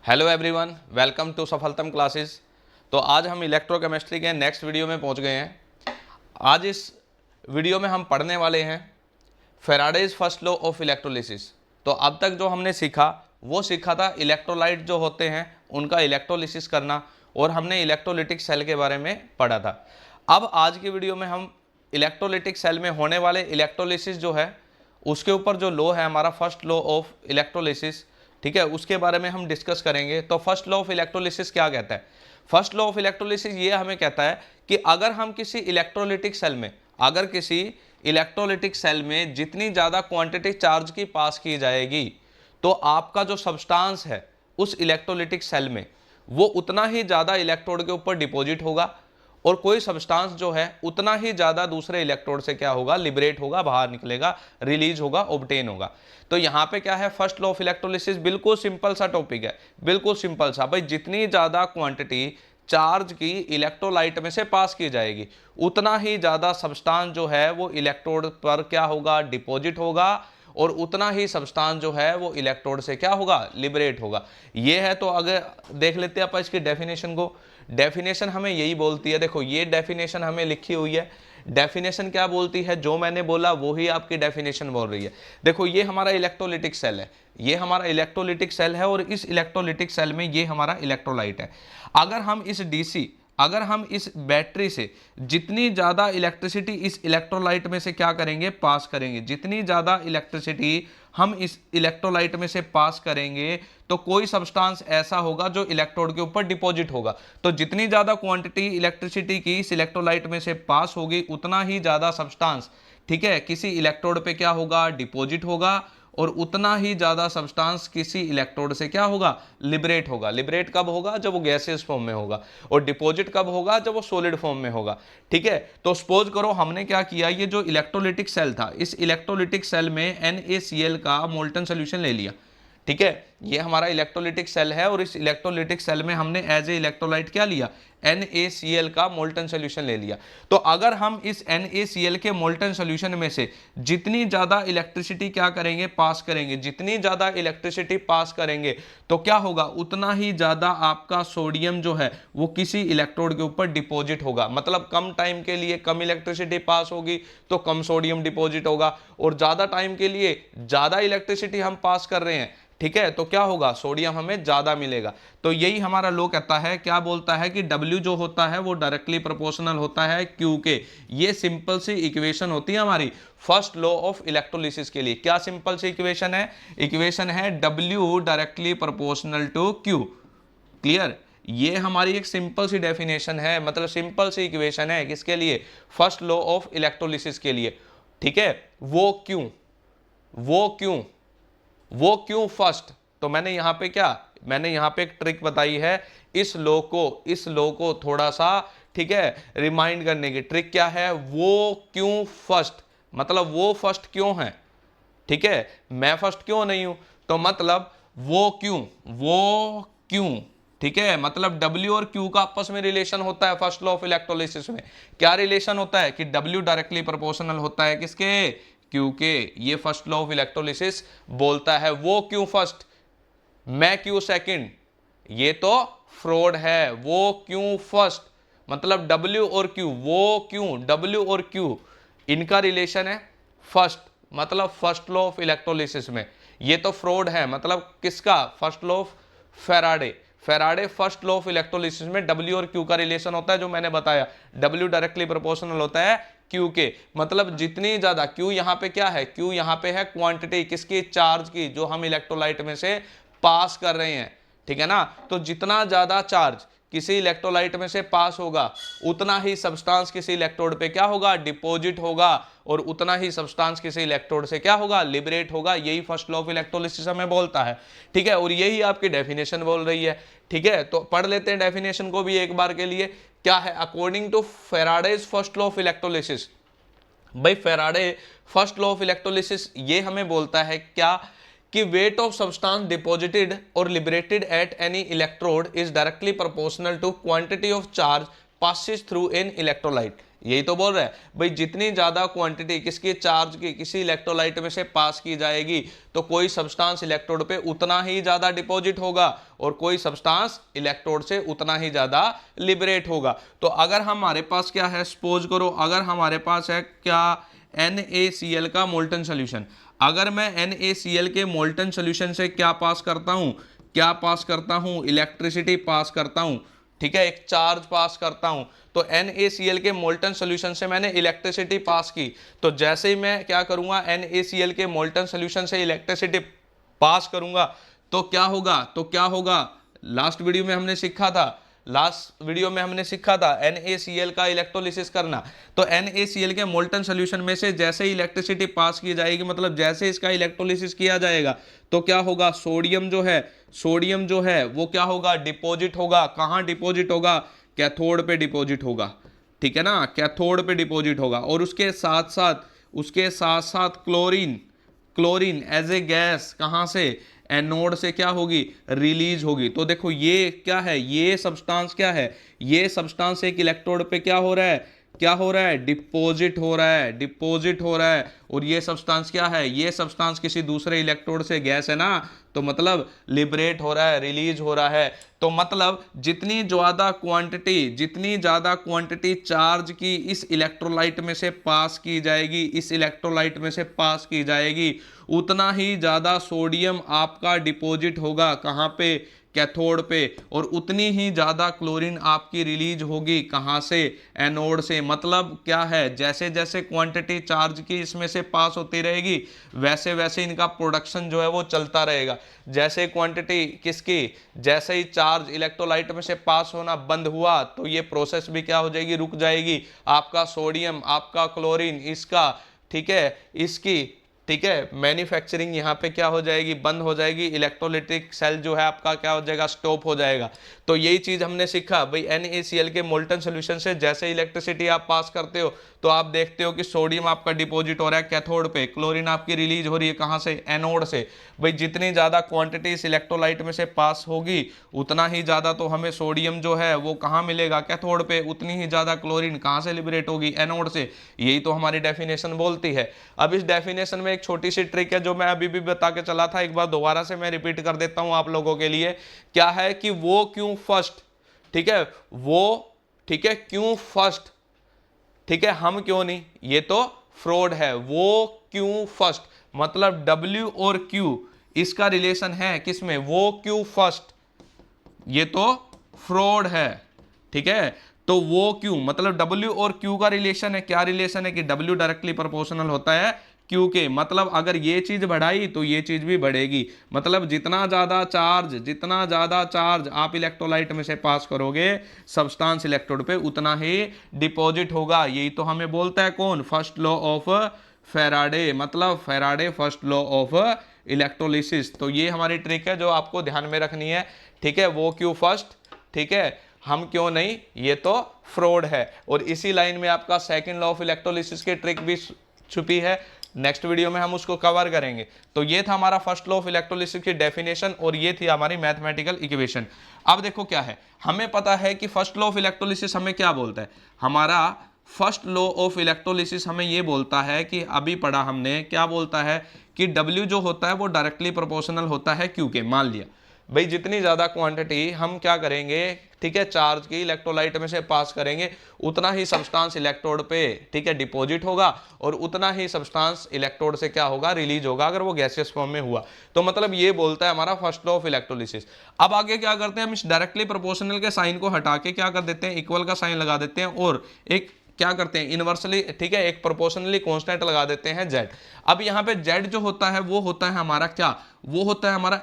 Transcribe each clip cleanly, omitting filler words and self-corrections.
Hello everyone, welcome to Safaltam classes. तो आज हम इलेक्ट्रोकेमिस्ट्री के नेक्स्ट वीडियो में पहुंच गए हैं। आज इस वीडियो में हम पढ़ने वाले हैं Faraday's first law of electrolysis. तो अब तक जो हमने सीखा वो सीखा था इलेक्ट्रोलाइट जो होते हैं उनका इलेक्ट्रोलिसिस करना, और हमने इलेक्ट्रोलिटिक सेल के बारे में पढ़ा था। अब आज की वीडियो में हम इलेक्ट्रोलिटिक सेल में होने वाले इलेक्ट्रोलिसिस जो है उसके ऊपर जो लॉ है हमारा फर्स्ट लॉ ऑफ इलेक्ट्रोलिसिस, ठीक है, उसके बारे में हम डिस्कस करेंगे। तो फर्स्ट लॉ ऑफ इलेक्ट्रोलिसिस क्या कहता है? फर्स्ट लॉ ऑफ इलेक्ट्रोलिसिस ये हमें कहता है कि अगर हम किसी इलेक्ट्रोलिटिक सेल में जितनी ज़्यादा क्वांटिटी चार्ज की पास की जाएगी तो आपका जो सब्सटेंस है उस इलेक्ट्रोलिटिक सेल में वो उतना ही ज़्यादा इलेक्ट्रोड के ऊपर डिपॉजिट होगा, और कोई सब्सटेंस जो है उतना ही ज़्यादा दूसरे इलेक्ट्रोड से क्या होगा, लिबरेट होगा, बाहर निकलेगा, रिलीज होगा, ऑब्टेन होगा। तो यहाँ पे क्या है, फर्स्ट लॉ ऑफ इलेक्ट्रोलिसिस बिल्कुल सिंपल सा टॉपिक है, बिल्कुल सिंपल सा। भाई जितनी ज़्यादा क्वांटिटी चार्ज की इलेक्ट्रोलाइट में से पास की जाएगी उतना ही ज़्यादा सब्सटेंस जो है वो इलेक्ट्रोड पर क्या होगा, डिपॉजिट होगा, और उतना ही सब्सटेंस जो है वो इलेक्ट्रोड से क्या होगा, लिबरेट होगा। ये है। तो अगर देख लेते हैं अपन इसकी डेफिनेशन को। डेफिनेशन हमें यही बोलती है, देखो ये डेफिनेशन हमें लिखी हुई है। डेफिनेशन क्या बोलती है, जो मैंने बोला वो ही आपकी डेफिनेशन बोल रही है। देखो ये हमारा इलेक्ट्रोलिटिक सेल है, ये हमारा इलेक्ट्रोलिटिक सेल है, और इस इलेक्ट्रोलिटिक सेल में ये हमारा इलेक्ट्रोलाइट है। अगर हम इस बैटरी से जितनी ज़्यादा इलेक्ट्रिसिटी इस इलेक्ट्रोलाइट में से क्या करेंगे, पास करेंगे, जितनी ज़्यादा इलेक्ट्रिसिटी हम इस इलेक्ट्रोलाइट में से पास करेंगे तो कोई सब्सटेंस ऐसा होगा जो इलेक्ट्रोड के ऊपर डिपॉजिट होगा। तो जितनी ज़्यादा क्वांटिटी इलेक्ट्रिसिटी की इस इलेक्ट्रोलाइट में से पास होगी उतना ही ज़्यादा सब्सटेंस, ठीक है, किसी इलेक्ट्रोड पे क्या होगा, डिपॉजिट होगा, और उतना ही ज्यादा सब्सटेंस किसी इलेक्ट्रोड से क्या होगा, लिबरेट होगा। लिबरेट कब होगा, जब वो गैसियस फॉर्म में होगा, और डिपॉजिट कब होगा, जब वो सॉलिड फॉर्म में होगा। ठीक है। तो सपोज करो हमने क्या किया, ये जो इलेक्ट्रोलिटिक सेल था इस इलेक्ट्रोलिटिक सेल में NaCl का मोल्टन सोल्यूशन ले लिया। ठीक है, ये हमारा इलेक्ट्रोलिटिक सेल है, और इस इलेक्ट्रोलिटिक सेल में हमने एज ए इलेक्ट्रोलाइट क्या लिया, NaCl का मोल्टन सोल्यूशन ले लिया। तो अगर हम इस NaCl के मोल्टन सोल्यूशन में से जितनी ज्यादा इलेक्ट्रिसिटी क्या करेंगे, पास करेंगे, जितनी ज्यादा इलेक्ट्रिसिटी पास करेंगे तो क्या होगा, उतना ही ज्यादा आपका सोडियम जो है वो किसी इलेक्ट्रोड के ऊपर डिपॉजिट होगा। मतलब कम टाइम के लिए कम इलेक्ट्रिसिटी पास होगी तो कम सोडियम डिपॉजिट होगा, और ज्यादा टाइम के लिए ज्यादा इलेक्ट्रिसिटी हम पास कर रहे हैं, ठीक है, तो क्या होगा, सोडियम हमें ज्यादा मिलेगा। तो यही हमारा लॉ कहता है, क्या बोलता है कि W जो होता है वो डायरेक्टली प्रोपोर्शनल होता है Q के। ये सिंपल सी इक्वेशन होती है हमारी फर्स्ट लॉ ऑफ इलेक्ट्रोलिसिस के लिए। क्या सिंपल सी इक्वेशन है? इक्वेशन है W directly proportional to Q। Clear? ये हमारी एक सिंपल सी डेफिनेशन है, मतलब सिंपल सी इक्वेशन है किसके लिए, फर्स्ट लॉ ऑफ इलेक्ट्रोलिसिस के लिए। ठीक है, वो क्यों फर्स्ट। तो मैंने यहां पे एक ट्रिक बताई है, इस लो को थोड़ा सा, ठीक है, रिमाइंड करने की ट्रिक क्या है, वो क्यों फर्स्ट, मतलब वो फर्स्ट क्यों है, ठीक है, मैं फर्स्ट क्यों नहीं हूं, तो मतलब वो क्यों, ठीक है, मतलब W और Q का आपस में रिलेशन होता है फर्स्ट लॉ ऑफ इलेक्ट्रोलिसिस में। क्या रिलेशन होता है कि W डायरेक्टली प्रोपोर्शनल होता है किसके, Q के। ये फर्स्ट लॉ ऑफ इलेक्ट्रोलिसिस बोलता है वो क्यों फर्स्ट, मैं क्यों सेकंड, ये तो फ्रॉड है। वो क्यों फर्स्ट मतलब W और Q, वो क्यों W और Q इनका रिलेशन है फर्स्ट, मतलब फर्स्ट लॉ ऑफ इलेक्ट्रोलिसिस में। ये तो फ्रॉड है, मतलब किसका, first law of Faraday first law of electrolysis में W और Q का रिलेशन होता है, जो मैंने बताया W डायरेक्टली प्रोपोर्शनल होता है Q के। मतलब जितनी ज्यादा Q यहाँ पे क्या है, Q यहाँ पे है क्वांटिटी किसकी, चार्ज की, जो हम इलेक्ट्रोलाइट में से पास कर रहे हैं, ठीक है ना। तो जितना ज्यादा चार्ज किसी इलेक्ट्रोलाइट में से पास होगा उतना ही सब्सटेंस किसी इलेक्ट्रोड पे क्या होगा, डिपॉजिट होगा, और उतना ही सब्सटेंस किसी इलेक्ट्रोड से क्या होगा, लिबरेट होगा। यही फर्स्ट लॉ ऑफ इलेक्ट्रोलिसिस हमें बोलता है, ठीक है, और यही आपकी डेफिनेशन बोल रही है। ठीक है, तो पढ़ लेते हैं डेफिनेशन को भी एक बार के लिए। क्या है, according to Faraday's first law of electrolysis. भाई Faraday first law of electrolysis ये हमें बोलता है क्या, कि weight of substance deposited or liberated at any electrode is directly proportional to quantity of charge passes through an electrolyte. यही तो बोल रहा है भाई, जितनी ज्यादा क्वांटिटी किसकी चार्ज की किसी इलेक्ट्रोलाइट में से पास की जाएगी तो कोई सब्सटेंस इलेक्ट्रोड पे उतना ही ज्यादा डिपॉजिट होगा और कोई सब्सटेंस इलेक्ट्रोड से उतना ही ज्यादा लिबरेट होगा। तो अगर हमारे पास क्या है, सपोज करो अगर हमारे पास है क्या NaCl का मोल्टन सोल्यूशन, अगर मैं NaCl के मोल्टन सोल्यूशन से क्या पास करता हूं, क्या पास करता हूं, इलेक्ट्रिसिटी पास करता हूं, ठीक है, एक चार्ज पास करता हूं। तो NaCl के मोल्टन सोल्यूशन से मैंने इलेक्ट्रिसिटी पास की, तो जैसे ही मैं क्या करूंगा, NaCl के मोल्टन सोल्यूशन से इलेक्ट्रिसिटी पास करूंगा तो क्या होगा, तो क्या होगा, लास्ट वीडियो में हमने सीखा था, लास्ट वीडियो में हमने सीखा था NaCl का इलेक्ट्रोलिसिस करना। तो NaCl के मोल्टन सोल्यूशन में से जैसे ही इलेक्ट्रिसिटी पास की जाएगी, मतलब जैसे इसका इलेक्ट्रोलिसिस किया जाएगा तो क्या होगा, सोडियम जो है वो क्या होगा, डिपॉजिट होगा। कहां डिपॉजिट होगा, कैथोड पे डिपॉजिट होगा, ठीक है ना, कैथोड पे डिपॉजिट होगा। और उसके साथ साथ क्लोरीन एज ए गैस कहां से, एनोड से क्या होगी, रिलीज होगी। तो देखो ये क्या है, ये सब्सटेंस क्या है, ये सब्सटेंस एक इलेक्ट्रोड पे क्या हो रहा है, डिपॉजिट हो रहा है। और ये सब्सटेंस क्या है, ये सब्सटेंस किसी दूसरे इलेक्ट्रोड से, गैस है ना, तो मतलब लिबरेट हो रहा है, रिलीज हो रहा है। तो मतलब जितनी ज्यादा क्वांटिटी चार्ज की इस इलेक्ट्रोलाइट में से पास की जाएगी, उतना ही ज्यादा सोडियम आपका डिपॉजिट होगा कहां पे, कैथोड पे, और उतनी ही ज्यादा क्लोरीन आपकी रिलीज होगी कहां से, एनोड से। मतलब क्या है, जैसे जैसे क्वांटिटी चार्ज की इसमें से पास होती रहेगी वैसे वैसे इनका प्रोडक्शन जो है वो चलता रहेगा। जैसे क्वांटिटी किसकी, जैसे ही चार्ज इलेक्ट्रोलाइट में से पास होना बंद हुआ तो ये प्रोसेस भी क्या हो जाएगी, रुक जाएगी। आपका सोडियम, आपका क्लोरीन, इसका, ठीक है, इसकी, ठीक है, मैन्युफैक्चरिंग यहाँ पे क्या हो जाएगी, बंद हो जाएगी। इलेक्ट्रोलिटिक सेल जो है आपका क्या हो जाएगा, स्टॉप हो जाएगा। तो यही चीज हमने सीखा भाई, NaCl के मोल्टन सोल्यूशन से जैसे इलेक्ट्रिसिटी आप पास करते हो तो आप देखते हो कि सोडियम आपका डिपॉजिट हो रहा है कैथोड पे, क्लोरीन आपकी रिलीज हो रही है कहां से, एनोड से। भाई जितनी ज्यादा क्वांटिटी इस इलेक्ट्रोलाइट में से पास होगी उतना ही ज्यादा तो हमें सोडियम जो है वो कहां मिलेगा, कैथोड पे, उतनी ही ज्यादा क्लोरीन कहां से लिबरेट होगी, एनोड से। यही तो हमारी डेफिनेशन बोलती है। अब इस डेफिनेशन में एक छोटी सी ट्रिक है जो मैं अभी भी बता के चला था, एक बार दोबारा से मैं रिपीट कर देता हूं आप लोगों के लिए। क्या है कि वो क्यों फर्स्ट, ठीक है, वो, ठीक है, क्यों फर्स्ट, ठीक है, हम क्यों नहीं, ये तो फ्रॉड है। वो क्यों फर्स्ट मतलब W और Q इसका रिलेशन है किसमें, वो क्यों फर्स्ट, ये तो फ्रॉड है, ठीक है। तो वो क्यों मतलब W और Q का रिलेशन है, क्या रिलेशन है कि W डायरेक्टली प्रोपोर्शनल होता है Q के। मतलब अगर ये चीज बढ़ाई तो ये चीज भी बढ़ेगी। मतलब जितना ज्यादा चार्ज आप इलेक्ट्रोलाइट में से पास करोगे सब्सटेंस इलेक्ट्रोड पे, उतना ही डिपॉजिट होगा। यही तो हमें बोलता है कौन, फर्स्ट लॉ ऑफ फेराडे, मतलब Faraday first law of electrolysis. तो ये हमारी ट्रिक है जो आपको ध्यान में रखनी है, ठीक है। वो क्यों फर्स्ट, ठीक है, हम क्यों नहीं, ये तो फ्रॉड है। और इसी लाइन में आपका सेकंड लॉ ऑफ इलेक्ट्रोलिसिस की ट्रिक भी छुपी है, नेक्स्ट वीडियो में हम उसको कवर करेंगे। तो ये था हमारा फर्स्ट लॉ ऑफ इलेक्ट्रोलिसिस की डेफिनेशन और ये थी हमारी मैथमेटिकल इक्वेशन। अब देखो क्या है, हमें पता है कि फर्स्ट लॉ ऑफ इलेक्ट्रोलिसिस हमें क्या बोलता है, हमारा फर्स्ट लॉ ऑफ इलेक्ट्रोलिसिस हमें ये बोलता है कि अभी पढ़ा हमने, क्या बोलता है कि W जो होता है वो डायरेक्टली प्रोपोर्शनल होता है Q के। मान लिया भाई जितनी ज्यादा क्वांटिटी हम क्या करेंगे, ठीक है, चार्ज की इलेक्ट्रोलाइट में से पास करेंगे उतना ही सब्सटेंस इलेक्ट्रोड पे, ठीक है, डिपॉजिट होगा और उतना ही सब्सटेंस इलेक्ट्रोड से क्या होगा, रिलीज होगा, अगर वो गैसियस फॉर्म में हुआ। तो मतलब ये बोलता है हमारा फर्स्ट लॉ ऑफ इलेक्ट्रोलिसिस। अब आगे क्या करते हैं हम, इस डायरेक्टली प्रोपोर्शनल के साइन को हटा के क्या कर देते हैं, इक्वल का साइन लगा देते हैं और एक क्या करते हैं, इनवर्सली, ठीक है, एक प्रोपोर्शनली कांस्टेंट लगा देते हैं Z। अब यहाँ पे Z जो होता है वो होता है हमारा क्या, वो होता है हमारा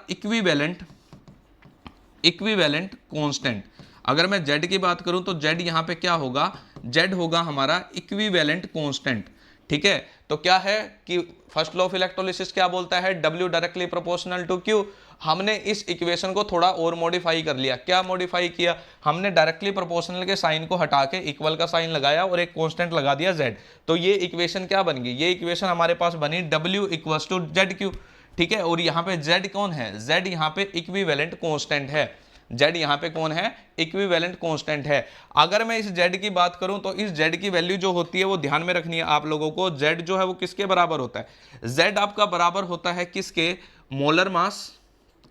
इक्विवेलेंट कांस्टेंट। अगर मैं Z की बात करूं तो Z यहाँ पे क्या होगा, Z होगा हमारा इक्विवेलेंट कांस्टेंट, ठीक है। तो क्या है कि फर्स्ट लॉ ऑफ इलेक्ट्रोलिसिस क्या बोलता है, W directly proportional to Q। हमने इस इक्वेशन को थोड़ा और मॉडिफाई कर लिया। क्या मॉडिफाई किया, हमने डायरेक्टली प्रोपोर्शनल के साइन को हटा के इक्वल का साइन लगाया और एक कांस्टेंट लगा दिया Z। तो ये इक्वेशन क्या बन गई, ये इक्वेशन हमारे पास बनी W इक्वल्स टू ZQ, ठीक है। और यहाँ पे Z कौन है, Z यहाँ पे इक्विवेलेंट कांस्टेंट है। Z यहाँ पे कौन है, इक्विवेलेंट कांस्टेंट है। अगर मैं इस Z की बात करूं तो इस Z की वैल्यू जो होती है वो ध्यान में रखनी है आप लोगों को। Z जो है वो किसके बराबर होता है, Z आपका बराबर होता है किसके, मोलर मास,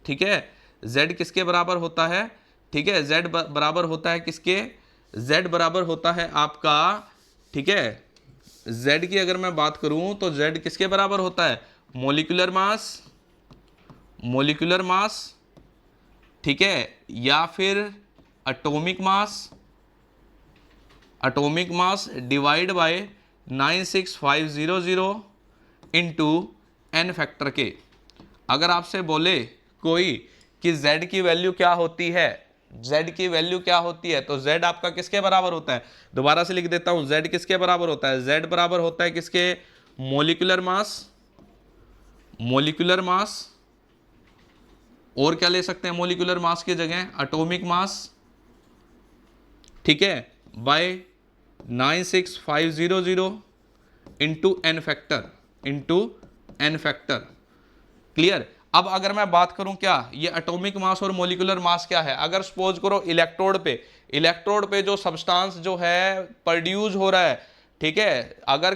ठीक है। Z किसके बराबर होता है, ठीक है, Z बराबर होता है किसके, Z बराबर होता है आपका, ठीक है, Z की अगर मैं बात करूं तो Z किसके बराबर होता है, मोलिकुलर मास, मोलिकुलर मास, ठीक है, या फिर atomic mass, atomic mass divide by 96500 into n factor के। अगर आपसे बोले कोई कि Z की वैल्यू क्या होती है, Z की वैल्यू क्या होती है, तो Z आपका किसके बराबर होता है, दोबारा से लिख देता हूं, Z किसके बराबर होता है, Z बराबर होता है किसके, मोलिकुलर मास, मोलिकुलर मास, और क्या ले सकते हैं मोलिकुलर मास की जगह, एटॉमिक मास, ठीक है, by 96500 into n factor, into n factor. Clear. अब अगर मैं बात करूं क्या, ये एटॉमिक मास और मोलिकुलर मास क्या है, अगर सपोज करो इलेक्ट्रोड पे जो सब्सटेंस जो है प्रोड्यूस हो रहा है, ठीक है, अगर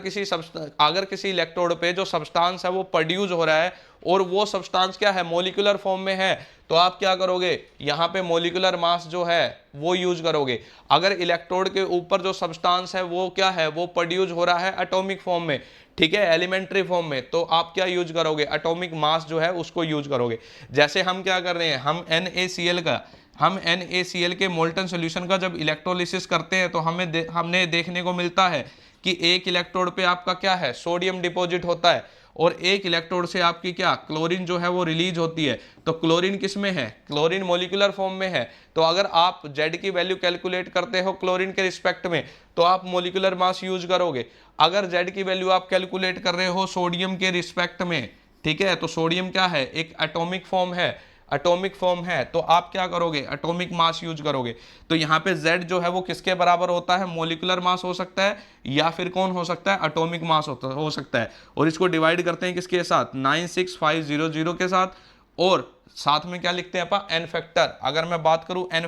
किसी इलेक्ट्रोड पे जो सब्सटेंस है वो प्रोड्यूस हो रहा है और वो सब्सटेंस क्या है, मोलिकुलर फॉर्म में है, तो आप क्या करोगे, यहाँ पे मोलिकुलर मास जो है वो यूज करोगे। अगर इलेक्ट्रोड के ऊपर जो सब्सटेंस है वो क्या है, वो प्रोड्यूस हो रहा है एटॉमिक फॉर्म में, ठीक है, एलिमेंट्री फॉर्म में, तो आप क्या यूज करोगे, एटॉमिक मास जो है उसको यूज करोगे। जैसे हम क्या कर रहे हैं, हम NaCl के मोल्टन सॉल्यूशन का जब इलेक्ट्रोलिसिस करते हैं तो हमने देखने को मिलता है कि एक इलेक्ट्रोड पे आपका क्या है, सोडियम डिपॉजिट होता है और एक इलेक्ट्रोड से आपकी क्या, क्लोरीन जो है वो रिलीज होती है। तो क्लोरीन किस में है, क्लोरीन मोलिकुलर फॉर्म में है। तो अगर आप Z की वैल्यू कैलकुलेट करते हो क्लोरीन के रिस्पेक्ट में तो आप मोलिकुलर मास यूज करोगे। अगर Z की वैल्यू आप कैलकुलेट कर रहे हो सोडियम के रिस्पेक्ट में, ठीक है, तो सोडियम क्या है, एक एटॉमिक फॉर्म है, तो आप क्या करोगे, एटॉमिक मास यूज करोगे। तो यहाँ पे Z जो है वो किसके बराबर होता है, मोलिकुलर मास हो सकता है या फिर कौन हो सकता है, एटॉमिक मास हो सकता है। और इसको डिवाइड करते हैं किसके साथ, 96500 के साथ, और साथ में क्या लिखते हैं अपन, n फैक्टर। अगर मैं बात करूं n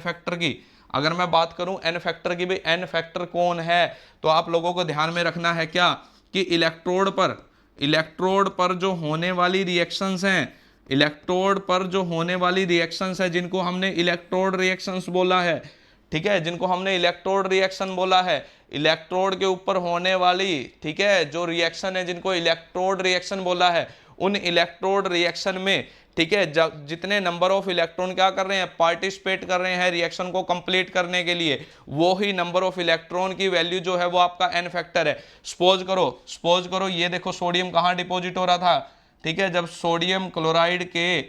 फैक्टर की, भाई n फैक्टर कौन है, तो आप लोगों को ध्यान में रखना है क्या, कि इलेक्ट्रोड पर जो होने वाली रिएक्शंस हैं, इलेक्ट्रोड पर जो होने वाली रिएक्शंस है जिनको हमने इलेक्ट्रोड रिएक्शंस बोला है, ठीक है, जिनको हमने इलेक्ट्रोड रिएक्शन बोला है, इलेक्ट्रोड के ऊपर होने वाली, ठीक है, जो रिएक्शन है जिनको इलेक्ट्रोड रिएक्शन बोला है, उन इलेक्ट्रोड रिएक्शन में, ठीक है, जब जितने नंबर ऑफ इलेक्ट्रॉन क्या कर रहे हैं, पार्टिसिपेट कर रहे हैं रिएक्शन को कंप्लीट करने के लिए, वो ही नंबर ऑफ इलेक्ट्रॉन की वैल्यू जो है वो आपका n फैक्टर है। सपोज करो ये देखो सोडियम कहाँ डिपॉजिट हो रहा था, ठीक है, जब सोडियम क्लोराइड के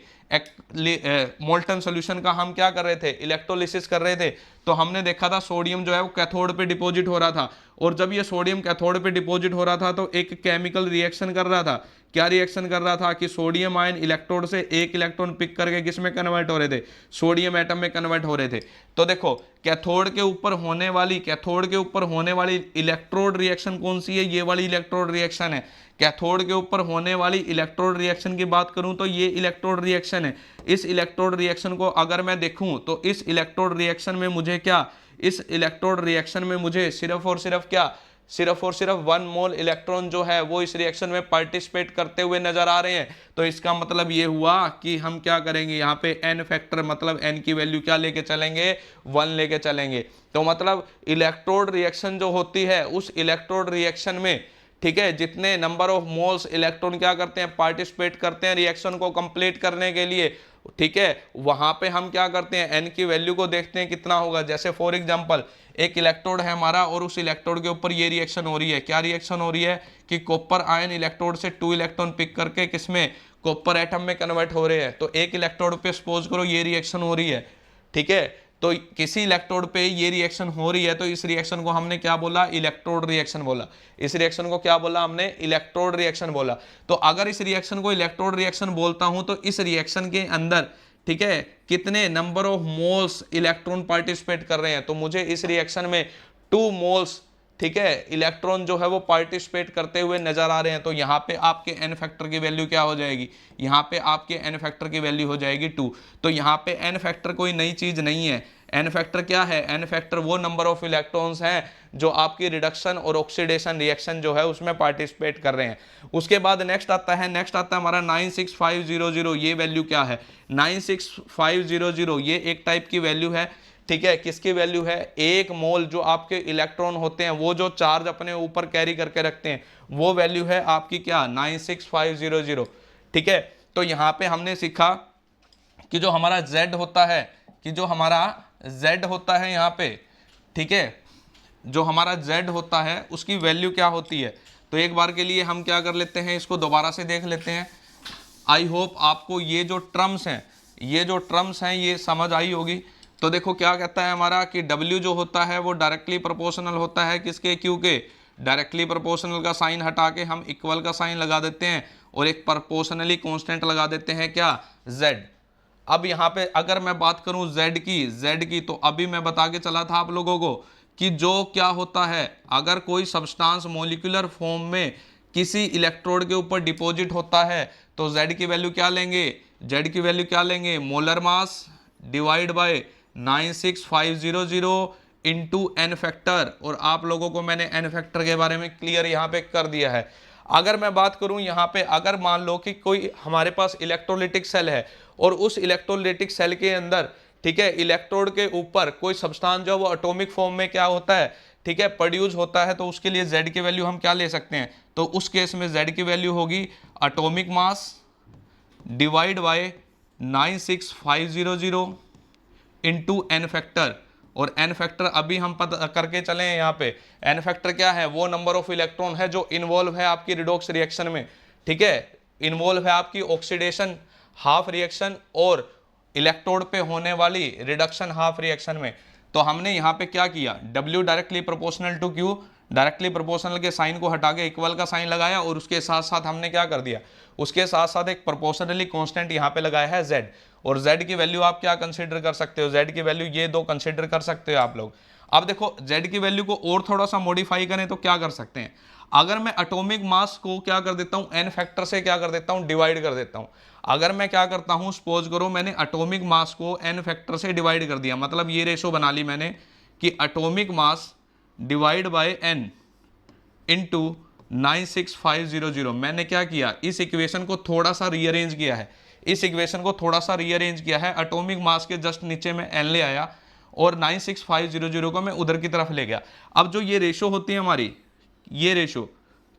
मोल्टन सॉल्यूशन का हम क्या कर रहे थे, इलेक्ट्रोलिसिस कर रहे थे, तो हमने देखा था सोडियम जो है वो कैथोड पे डिपॉजिट हो रहा था। और जब ये सोडियम कैथोड पे डिपॉजिट हो रहा था तो एक केमिकल रिएक्शन कर रहा था। क्या रिएक्शन कर रहा था कि सोडियम आयन इलेक्ट्रोड से एक इलेक्ट्रॉन पिक करके किस में कन्वर्ट हो रहे थे, सोडियम एटम में कन्वर्ट हो रहे थे। तो देखो कैथोड के ऊपर होने वाली इलेक्ट्रोड रिएक्शन कौन सी है, ये वाली इलेक्ट्रोड रिएक्शन है। कैथोड के ऊपर होने वाली इलेक्ट्रोड रिएक्शन की बात करूं तो ये इलेक्ट्रोड रिएक्शन है। इस इलेक्ट्रोड रिएक्शन को अगर मैं देखूं तो इस इलेक्ट्रोड रिएक्शन में मुझे क्या, इस इलेक्ट्रोड रिएक्शन में मुझे सिर्फ और सिर्फ 1 मोल इलेक्ट्रॉन जो है वो इस रिएक्शन में पार्टिसिपेट करते हुए नजर आ रहे हैं। तो इसका मतलब ये हुआ कि हम क्या करेंगे, यहाँ पे n फैक्टर मतलब n की वैल्यू क्या लेके चलेंगे, 1 लेके चलेंगे। तो मतलब इलेक्ट्रोड रिएक्शन जो होती है उस इलेक्ट्रोड रिएक्शन में, ठीक है, जितने नंबर ऑफ मोल्स इलेक्ट्रॉन क्या करते हैं, पार्टिसिपेट करते हैं रिएक्शन को कंप्लीट करने के लिए, ठीक है, वहां पे हम क्या करते हैं, n की वैल्यू को देखते हैं कितना होगा। जैसे फॉर एग्जांपल एक इलेक्ट्रोड है हमारा और उस इलेक्ट्रोड के ऊपर ये रिएक्शन हो रही है। क्या रिएक्शन हो रही है कि कॉपर आयन इलेक्ट्रोड से 2 इलेक्ट्रॉन पिक करके किसमें, कॉपर एटम में कन्वर्ट हो रहे हैं। तो एक इलेक्ट्रोड पे सपोज करो ये रिएक्शन हो रही है, ठीक है, तो किसी इलेक्ट्रोड पे ये रिएक्शन हो रही है तो इस रिएक्शन को हमने क्या बोला, इलेक्ट्रोड रिएक्शन बोला। इस रिएक्शन को क्या बोला हमने, इलेक्ट्रोड रिएक्शन बोला। तो अगर इस रिएक्शन को इलेक्ट्रोड रिएक्शन बोलता हूं तो इस रिएक्शन के अंदर, ठीक है, कितने number of moles electron participate कर रहे हैं। तो मुझे इस रिएक्शन में 2 मोल्स, ठीक है, इलेक्ट्रॉन जो है वो पार्टिसिपेट करते हुए नजर आ रहे हैं, तो यहाँ पे आपके एन फैक्टर की वैल्यू क्या हो जाएगी, यहाँ पे आपके एन फैक्टर की वैल्यू हो जाएगी 2। तो यहाँ पे एन फैक्टर कोई नई चीज नहीं है। एन फैक्टर क्या है, एन फैक्टर वो नंबर ऑफ इलेक्ट्रॉन्स हैं जो आपकी रिडक्शन और ऑक्सीडेशन रिएक्शन जो है उसमें पार्टिसिपेट कर रहे हैं। उसके बाद नेक्स्ट आता है हमारा 96500। ये वैल्यू क्या है, 96500 ये एक टाइप की वैल्यू है, ठीक है। किसकी वैल्यू है, एक मोल जो आपके इलेक्ट्रॉन होते हैं वो जो चार्ज अपने ऊपर कैरी करके रखते हैं वो वैल्यू है आपकी क्या, 96500, ठीक है। तो यहाँ पे हमने सीखा कि जो हमारा Z होता है, कि जो हमारा Z होता है यहाँ पे, ठीक है, जो हमारा Z होता है उसकी वैल्यू क्या होती है। तो एक बार के लिए हम क्या कर लेते हैं, इसको दोबारा से देख लेते हैं। आई होप आपको ये जो टर्म्स हैं ये समझ आई होगी। तो देखो क्या कहता है हमारा कि W जो होता है वो डायरेक्टली प्रोपोर्शनल होता है किसके, Q के। डायरेक्टली प्रोपोर्शनल का साइन हटा के हम इक्वल का साइन लगा देते हैं और एक प्रोपोर्शनली कांस्टेंट लगा देते हैं क्या, Z। अब यहाँ पे अगर मैं बात करूं Z की, तो अभी मैं बता के चला था आप लोगों को कि जो क्या होता है, अगर कोई सब्सटेंस मॉलिक्यूलर फॉर्म में किसी इलेक्ट्रोड के ऊपर डिपॉजिट होता है तो Z की वैल्यू क्या लेंगे, molar mass divide by 96500 into n factor. और आप लोगों को मैंने एन फैक्टर के बारे में क्लियर यहाँ पे कर दिया है। अगर मैं बात करूं यहाँ पे, अगर मान लो कि कोई हमारे पास इलेक्ट्रोलाइटिक सेल है और उस इलेक्ट्रोलाइटिक सेल के अंदर, ठीक है, इलेक्ट्रोड के ऊपर कोई सब्सटेंस जो वो एटॉमिक फॉर्म में क्या होता है, ठीक है, प्रोड्यूस होता है, तो उसके लिए Z की वैल्यू हम क्या ले सकते हैं, तो उस केस में Z की वैल्यू होगी atomic mass divide by 96500 into n factor. और एन फैक्टर अभी हम पता करके चले हैं यहाँ पे, एन फैक्टर क्या है, वो नंबर ऑफ इलेक्ट्रॉन है जो इन्वॉल्व है आपकी रिडॉक्स रिएक्शन में, ठीक है, इन्वॉल्व है आपकी ऑक्सीडेशन हाफ रिएक्शन और इलेक्ट्रोड पे होने वाली रिडक्शन हाफ रिएक्शन में। तो हमने यहाँ पे क्या किया, W directly proportional to Q, directly proportional के साइन को हटा के इक्वल का साइन लगाया और उसके साथ साथ हमने क्या कर दिया, उसके साथ साथ एक प्रोपोर्शनली कांस्टेंट यहाँ पे लगाया है Z। और Z की वैल्यू आप क्या कंसीडर कर सकते हो, Z की वैल्यू ये दो कंसीडर कर सकते हो आप लोग। अब देखो Z की वैल्यू को और थोड़ा सा मॉडिफाई करें तो क्या कर सकते हैं, अगर मैं एटॉमिक मास को क्या कर देता हूं, एन फैक्टर से क्या कर देता हूं, डिवाइड कर देता हूं। अगर मैं क्या करता हूं, सपोज करो मैंने एटॉमिक मास को एन फैक्टर से डिवाइड कर दिया, मतलब ये रेशो बना ली मैंने कि atomic mass divide by n into 96500। मैंने क्या किया, इस इक्वेशन को थोड़ा सा रीअरेंज किया है, एटॉमिक मास के जस्ट नीचे में एन ले आया और 96500 को मैं उधर की तरफ ले गया। अब जो ये रेशो होती है हमारी, ये रेशो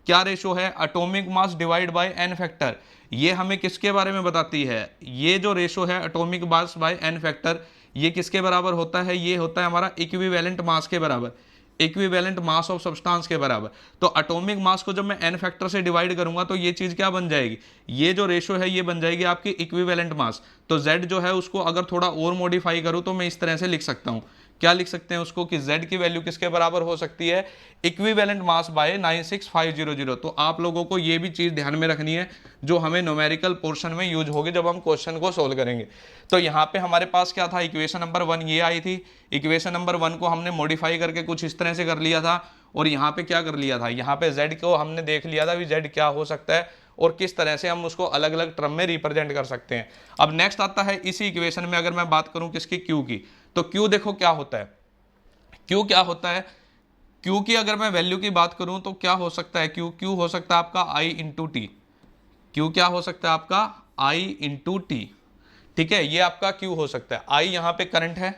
क्या रेशो है, atomic mass divide by n factor. ये हमें किसके बारे में बताती है, ये जो रेशो है atomic mass by n factor, ये किसके बराबर होता है, ये होता है हमारा इक्विवेलेंट मास के बराबर, इक्विवेलेंट मास ऑफ सब्सटेंस के बराबर। तो एटॉमिक मास को जब मैं एन फैक्टर से डिवाइड करूंगा तो ये चीज क्या बन जाएगी, ये जो रेशो है ये बन जाएगी आपकी इक्विवेलेंट मास। तो Z जो है उसको अगर थोड़ा और मॉडिफाई करूं तो मैं इस तरह से लिख सकता हूं, क्या लिख सकते हैं उसको, कि Z की वैल्यू किसके बराबर हो सकती है, इक्विवेलेंट मास बाय 96500। तो आप लोगों को ये भी चीज ध्यान में रखनी है जो हमें न्यूमेरिकल पोर्शन में यूज होगी जब हम क्वेश्चन को सोल्व करेंगे। तो यहाँ पे हमारे पास क्या था, इक्वेशन नंबर 1 ये आई थी। इक्वेशन नंबर 1 को हमने मॉडिफाई करके कुछ इस तरह से कर लिया था और यहाँ पे क्या कर लिया था, यहाँ पे Z को हमने देख लिया था भी Z क्या हो सकता है और किस तरह से हम उसको अलग अलग टर्म में रिप्रेजेंट कर सकते हैं। अब नेक्स्ट आता है इसी इक्वेशन में अगर मैं बात करूं किसकी, Q की, तो Q देखो क्या होता है, Q क्या होता है, Q की अगर मैं वैल्यू की बात करूं तो क्या हो सकता है, Q हो सकता है आपका I इंटू टी। Q क्या हो सकता है आपका I इंटू टी, ठीक है, ये आपका Q हो सकता है। I यहाँ पे करंट है,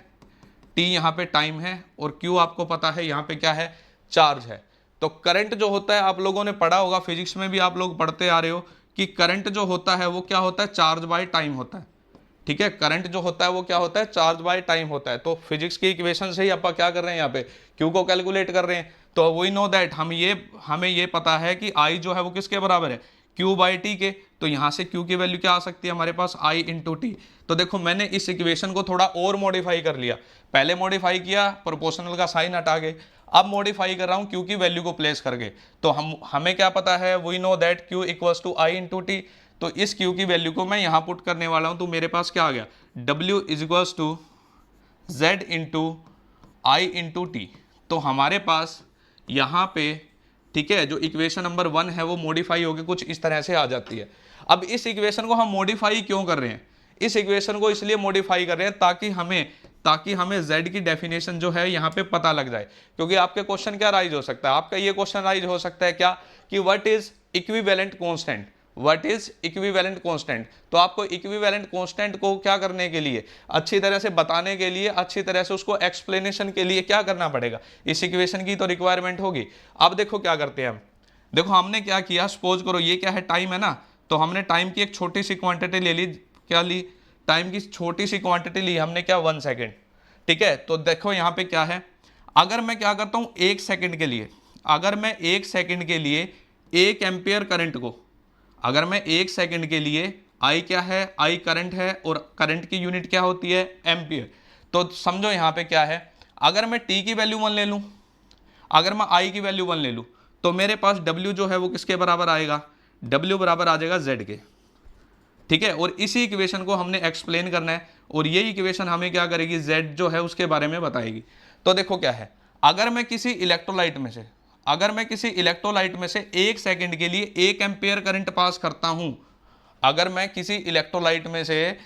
T यहाँ पे टाइम है और Q आपको पता है यहाँ पे क्या है, चार्ज है। तो करंट जो होता है आप लोगों ने पढ़ा होगा, फिजिक्स में भी आप लोग पढ़ते आ रहे हो कि करंट जो होता है वो क्या होता है, चार्ज बाय टाइम होता है, ठीक है। करंट जो होता है वो क्या होता है, चार्ज बाय टाइम होता है। तो फिजिक्स की इक्वेशन से ही आप क्या कर रहे हैं, यहाँ पे Q को कैलकुलेट कर रहे हैं। तो वी नो दैट हमें ये पता है कि I जो है वो किसके बराबर है, Q बाई टी के। तो यहाँ से Q की वैल्यू क्या आ सकती है हमारे पास, I इंटू टी। तो देखो मैंने इस इक्वेशन को थोड़ा और मॉडिफाई कर लिया, पहले मॉडिफाई किया प्रोपोर्शनल का साइन हटा के, अब मॉडिफाई कर रहा हूँ Q की वैल्यू को प्लेस करके। तो हमें क्या पता है, we know that Q equals to I into t. तो इस Q की वैल्यू को मैं यहाँ पुट करने वाला हूँ, तो मेरे पास क्या आ गया, W is equals to Z into I into t. तो हमारे पास यहाँ पे, ठीक है, जो इक्वेशन नंबर 1 है वो मॉडिफाई होकर कुछ इस तरह से आ जाती है। अब इस इक्वेशन को हम मॉडिफाई क्यों कर रहे हैं? इस इक्वेशन को इसलिए मॉडिफाई कर रहे हैं ताकि हमें z की डेफिनेशन जो है यहाँ पे पता लग जाए। क्योंकि आपके क्वेश्चन क्या राइज हो सकता है, आपका ये क्वेश्चन राइज हो सकता है क्या, कि what is equivalent constant, what is equivalent constant. तो आपको इक्विवेलेंट कांस्टेंट को क्या करने के लिए, अच्छी तरह से बताने के लिए, अच्छी तरह से उसको एक्सप्लेनेशन के लिए क्या करना पड़ेगा, इस इक्वेशन की तो रिक्वायरमेंट होगी। अब देखो क्या करते हैं हम, देखो हमने क्या किया, सपोज करो ये क्या है, टाइम है ना, तो हमने टाइम की एक छोटी सी क्वांटिटी ले ली, क्या ली, टाइम की छोटी सी क्वांटिटी ली हमने, क्या, 1 सेकेंड। ठीक है, तो देखो यहाँ पे क्या है, अगर मैं क्या करता हूँ 1 सेकेंड के लिए, अगर मैं 1 सेकेंड के लिए 1 एम्पियर करंट को, अगर मैं 1 सेकेंड के लिए, आई क्या है, आई करंट है, और करंट की यूनिट क्या होती है, एम्पियर। तो समझो यहाँ पे क्या है, अगर मैं टी की वैल्यू 1 ले लूँ, अगर मैं आई की वैल्यू 1 ले लूँ, तो मेरे पास डब्ल्यू जो है वो किसके बराबर आएगा, डब्ल्यू बराबर आ जाएगा जेड के। ठीक है, और इसी इक्वेशन को हमने एक्सप्लेन करना है, और ये इक्वेशन हमें क्या करेगी, z जो है उसके बारे में बताएगी। तो देखो क्या है, अगर मैं किसी इलेक्ट्रोलाइट में से, अगर मैं किसी इलेक्ट्रोलाइट में से 1 सेकेंड के लिए 1 एम्पियर करंट पास करता हूं, अगर मैं किसी इलेक्ट्रोलाइट में से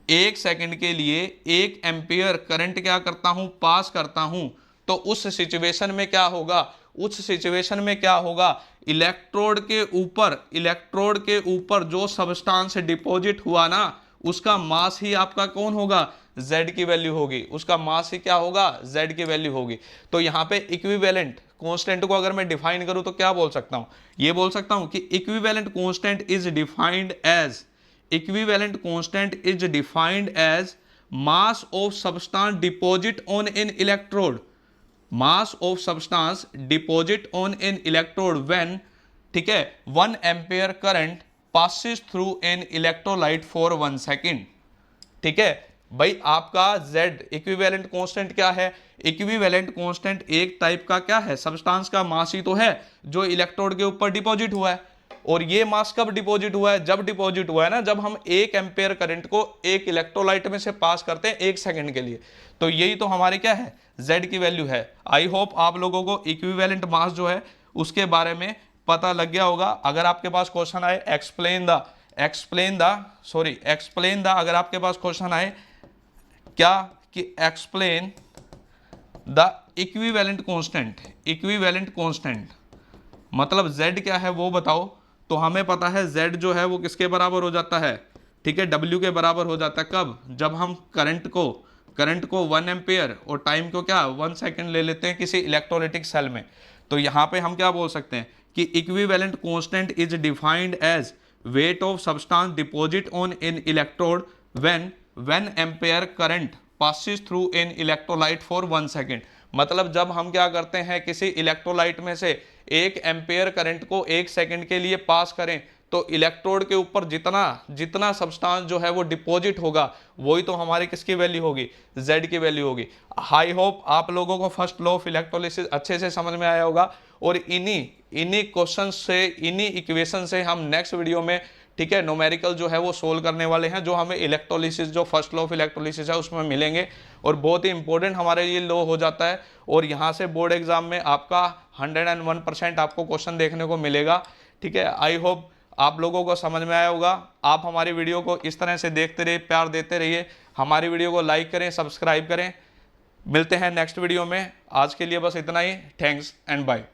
1 सेकेंड के लिए 1 एम्पियर करंट क्या करता हूं, पास करता हूं, तो उस सिचुएशन में क्या होगा, उस सिचुएशन में क्या होगा, इलेक्ट्रोड के ऊपर जो सब्सटेंस डिपॉजिट हुआ ना, उसका मास ही आपका कौन होगा, z की वैल्यू होगी, उसका मास ही क्या होगा, z की वैल्यू होगी। तो यहाँ पे इक्विवेलेंट कांस्टेंट को अगर मैं डिफाइन करूं तो क्या बोल सकता हूं, ये बोल सकता हूं कि equivalent constant is defined as mass of substance deposit on an electrode, mass of substance deposit on an electrode when, ठीक है, 1 ampere current passes through an electrolyte for 1 second। ठीक है भाई, आपका Z इक्विवेलेंट कांस्टेंट क्या है, equivalent constant एक type का क्या है, सब्सटेंस का मास ही तो है जो इलेक्ट्रोड के ऊपर डिपॉजिट हुआ है। और ये मास कब डिपॉजिट हुआ है, जब डिपॉजिट हुआ है ना, जब हम 1 एम्पियर करंट को एक इलेक्ट्रोलाइट में से पास करते हैं 1 सेकंड के लिए। तो यही तो हमारी क्या है, Z की वैल्यू है। आई होप आप लोगों को इक्विवेलेंट मास जो है उसके बारे में पता लग गया होगा। अगर आपके पास क्वेश्चन आए एक्सप्लेन द, अगर आपके पास क्वेश्चन आए क्या, कि एक्सप्लेन द इक्विवेलेंट कांस्टेंट, मतलब z क्या है वो बताओ, तो हमें पता है z जो है वो किसके बराबर हो जाता है, ठीक है, w के बराबर हो जाता है। कब, जब हम करंट को 1 एम्पियर और टाइम को क्या 1 सेकेंड ले लेते हैं किसी इलेक्ट्रोलाइटिक सेल में। तो यहाँ पे हम क्या बोल सकते हैं कि equivalent constant is defined as weight of substance deposit on an electrode when 1 ampere current passes through an electrolyte for 1 second. मतलब जब हम क्या करते हैं किसी इलेक्ट्रोलाइट में से 1 एम्पियर करंट को 1 सेकेंड के लिए पास करें, तो इलेक्ट्रोड के ऊपर जितना सब्सटेंस जो है वो डिपॉजिट होगा, वही तो हमारी किसकी वैल्यू होगी, z की वैल्यू होगी। आई होप आप लोगों को फर्स्ट लॉ ऑफ इलेक्ट्रोलिसिस अच्छे से समझ में आया होगा, और इन्हीं क्वेश्चन से, इन्हीं इक्वेशन से हम नेक्स्ट वीडियो में, ठीक है, न्यूमेरिकल जो है वो सोल्व करने वाले हैं, जो हमें इलेक्ट्रोलिसिस, जो फर्स्ट लॉ ऑफ इलेक्ट्रोलिसिस है उसमें मिलेंगे, और बहुत ही इंपॉर्टेंट हमारे लिए लॉ हो जाता है। और यहाँ से बोर्ड एग्जाम में आपका 101% आपको क्वेश्चन देखने को मिलेगा। ठीक है, आई होप आप लोगों को समझ में आया होगा। आप हमारी वीडियो को इस तरह से देखते रहिए, प्यार देते रहिए, हमारी वीडियो को लाइक करें, सब्सक्राइब करें। मिलते हैं नेक्स्ट वीडियो में, आज के लिए बस इतना ही। Thanks and bye.